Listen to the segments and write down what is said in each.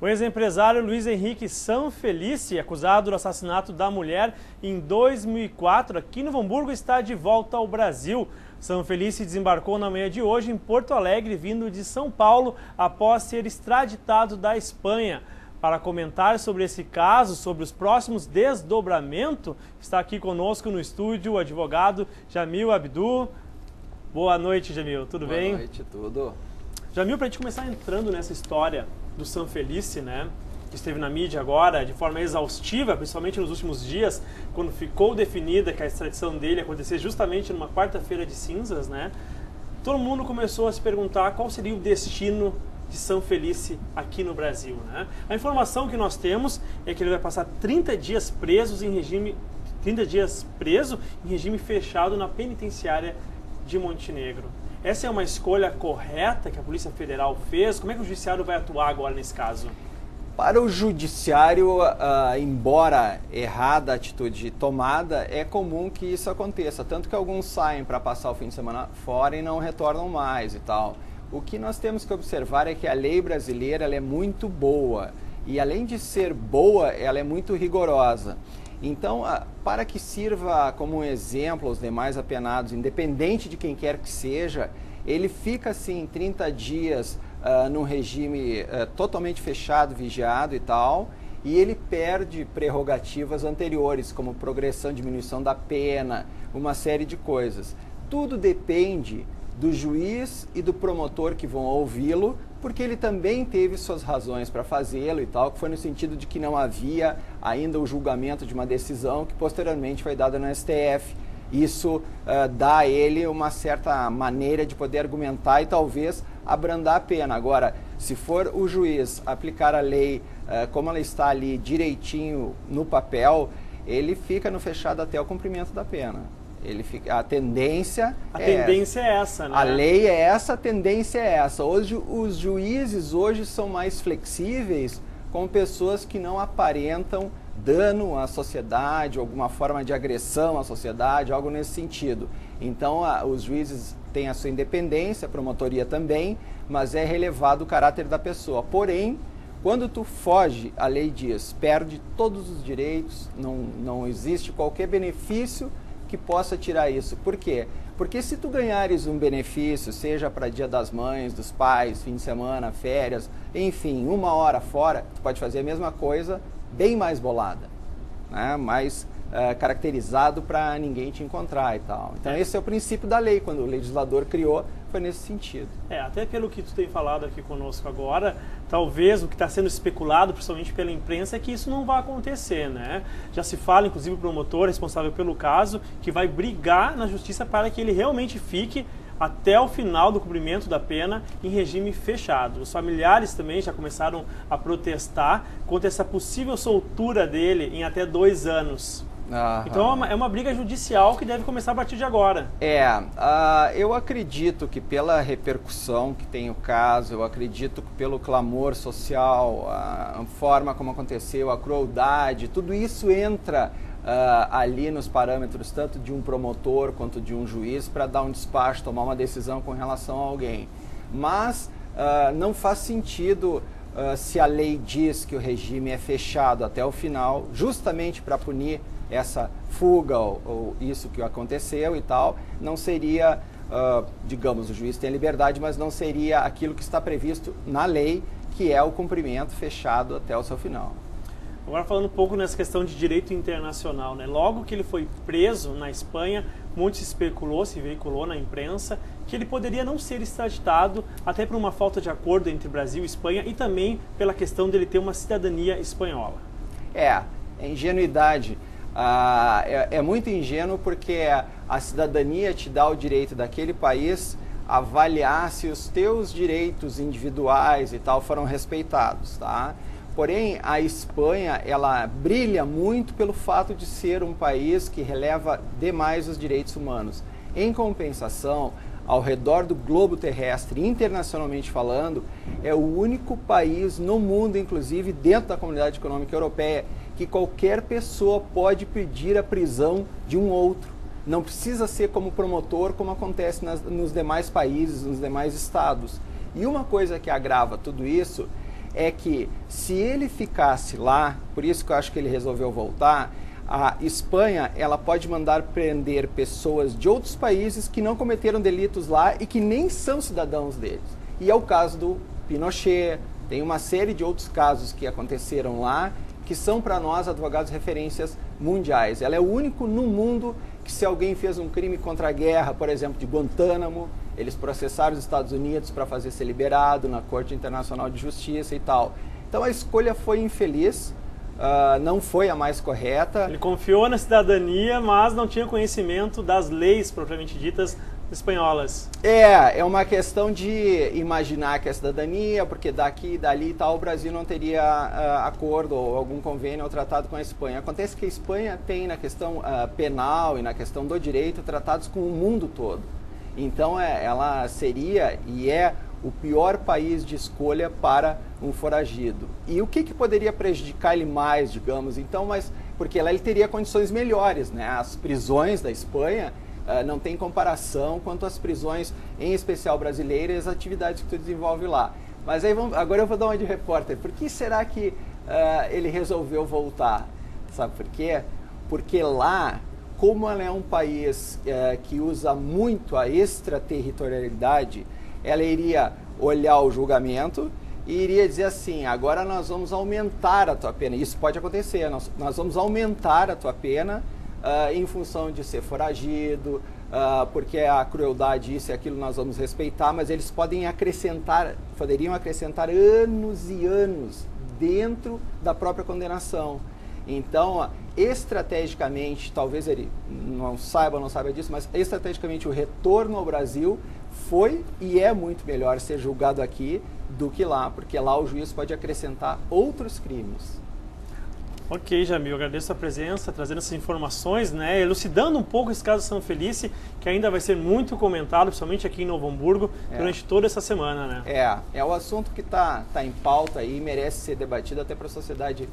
O ex-empresário Luiz Henrique Sanfelice, acusado do assassinato da mulher em 2004 aqui no Novo Hamburgo, está de volta ao Brasil. Sanfelice desembarcou na manhã de hoje em Porto Alegre, vindo de São Paulo, após ser extraditado da Espanha. Para comentar sobre esse caso, sobre os próximos desdobramentos, está aqui conosco no estúdio o advogado Jamil Abdu. Boa noite, Jamil. Tudo bem? Boa noite, tudo. Jamil, para a gente começar entrando nessa história do Sanfelice, né, que esteve na mídia agora de forma exaustiva, principalmente nos últimos dias, quando ficou definida que a extradição dele ia acontecer justamente numa quarta-feira de cinzas, né, todo mundo começou a se perguntar qual seria o destino de Sanfelice aqui no Brasil, né? A informação que nós temos é que ele vai passar 30 dias preso em regime fechado na penitenciária de Montenegro. Essa é uma escolha correta que a Polícia Federal fez? Como é que o Judiciário vai atuar agora nesse caso? Para o Judiciário, embora errada a atitude tomada, é comum que isso aconteça. Tanto que alguns saem para passar o fim de semana fora e não retornam mais e tal. O que nós temos que observar é que a lei brasileira ela é muito boa. E além de ser boa, ela é muito rigorosa. Então, para que sirva como um exemplo aos demais apenados, independente de quem quer que seja, ele fica assim 30 dias num regime totalmente fechado, vigiado e tal, e ele perde prerrogativas anteriores, como progressão, diminuição da pena, uma série de coisas. Tudo depende do juiz e do promotor que vão ouvi-lo, porque ele também teve suas razões para fazê-lo e tal, que foi no sentido de que não havia ainda o julgamento de uma decisão que posteriormente foi dada no STF. Isso dá a ele uma certa maneira de poder argumentar e talvez abrandar a pena. Agora, se for o juiz aplicar a lei como ela está ali direitinho no papel, ele fica no fechado até o cumprimento da pena. A tendência é essa, né? A lei é essa, a tendência é essa. Hoje, os juízes hoje são mais flexíveis com pessoas que não aparentam dano à sociedade, alguma forma de agressão à sociedade, algo nesse sentido. Então, os juízes têm a sua independência, a promotoria também, mas é relevado o caráter da pessoa. Porém, quando tu foge, a lei diz, perde todos os direitos, não existe qualquer benefício que possa tirar isso. Por quê? Porque se tu ganhares um benefício, seja para Dia das Mães, dos pais, fim de semana, férias, enfim, 1 hora fora, tu pode fazer a mesma coisa, bem mais bolada, né? Mais caracterizado para ninguém te encontrar e tal. Então esse é o princípio da lei, quando o legislador criou, foi nesse sentido. Até pelo que tu tem falado aqui conosco agora, talvez o que está sendo especulado, principalmente pela imprensa, é que isso não vai acontecer, né? Já se fala, inclusive, o promotor responsável pelo caso, que vai brigar na justiça para que ele realmente fique até o final do cumprimento da pena em regime fechado. Os familiares também já começaram a protestar contra essa possível soltura dele em até 2 anos. Então é uma briga judicial que deve começar a partir de agora. Eu acredito que pela repercussão que tem o caso, eu acredito que pelo clamor social, a forma como aconteceu, a crueldade, tudo isso entra ali nos parâmetros tanto de um promotor quanto de um juiz para dar um despacho, tomar uma decisão com relação a alguém. Mas não faz sentido se a lei diz que o regime é fechado até o final, justamente para punir essa fuga ou isso que aconteceu e tal, não seria, digamos, o juiz tem a liberdade, mas não seria aquilo que está previsto na lei, que é o cumprimento fechado até o seu final. Agora falando um pouco nessa questão de direito internacional, né? Logo que ele foi preso na Espanha, muito se especulou, se veiculou na imprensa, que ele poderia não ser extraditado até por uma falta de acordo entre Brasil e Espanha e também pela questão dele ter uma cidadania espanhola. É ingenuidade. É muito ingênuo porque a cidadania te dá o direito daquele país avaliar se os teus direitos individuais e tal foram respeitados, tá? Porém, a Espanha, ela brilha muito pelo fato de ser um país que releva demais os direitos humanos. Em compensação, ao redor do globo terrestre, internacionalmente falando, é o único país no mundo, inclusive dentro da Comunidade Econômica Europeia, que qualquer pessoa pode pedir a prisão de um outro. Não precisa ser como promotor, como acontece nos demais países, nos demais estados. E uma coisa que agrava tudo isso é que se ele ficasse lá, por isso que eu acho que ele resolveu voltar, a Espanha ela pode mandar prender pessoas de outros países que não cometeram delitos lá e que nem são cidadãos deles. E é o caso do Pinochet, tem uma série de outros casos que aconteceram lá, que são para nós advogados referências mundiais. Ela é o único no mundo que se alguém fez um crime contra a guerra, por exemplo, de Guantánamo, eles processaram os Estados Unidos para fazer ser liberado na Corte Internacional de Justiça e tal. Então a escolha foi infeliz, não foi a mais correta. Ele confiou na cidadania, mas não tinha conhecimento das leis propriamente ditas espanholas. É uma questão de imaginar que a cidadania, porque daqui, dali e tal, o Brasil não teria acordo ou algum convênio ou tratado com a Espanha. Acontece que a Espanha tem na questão penal e na questão do direito tratados com o mundo todo. Então ela seria e é o pior país de escolha para um foragido. E o que poderia prejudicar ele mais, digamos? Então, porque lá ele teria condições melhores, né? As prisões da Espanha não tem comparação quanto às prisões, em especial brasileiras, e as atividades que tu desenvolve lá. Mas aí agora eu vou dar uma de repórter. Por que será que ele resolveu voltar? Sabe por quê? Porque lá, como ela é um país que usa muito a extraterritorialidade, ela iria olhar o julgamento e iria dizer assim, agora nós vamos aumentar a tua pena. Isso pode acontecer, nós vamos aumentar a tua pena em função de ser foragido, porque a crueldade, isso e aquilo nós vamos respeitar, mas eles poderiam acrescentar anos e anos dentro da própria condenação. Então, estrategicamente, talvez ele não saiba disso, mas estrategicamente o retorno ao Brasil foi e é muito melhor ser julgado aqui do que lá, porque lá o juiz pode acrescentar outros crimes. Ok, Jamil, agradeço a presença, trazendo essas informações, né, elucidando um pouco esse caso San Felice, que ainda vai ser muito comentado, principalmente aqui em Novo Hamburgo, durante toda essa semana, né? É o assunto que tá em pauta e merece ser debatido até para a sociedade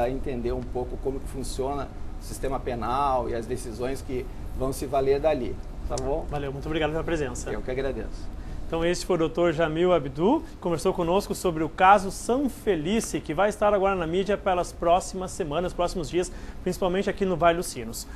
entender um pouco como que funciona o sistema penal e as decisões que vão se valer dali, tá bom? Valeu, muito obrigado pela presença. Eu que agradeço. Então esse foi o Dr. Jamil Abdu, que conversou conosco sobre o caso San Felice, que vai estar agora na mídia pelas próximas semanas, próximos dias, principalmente aqui no Vale dos Sinos.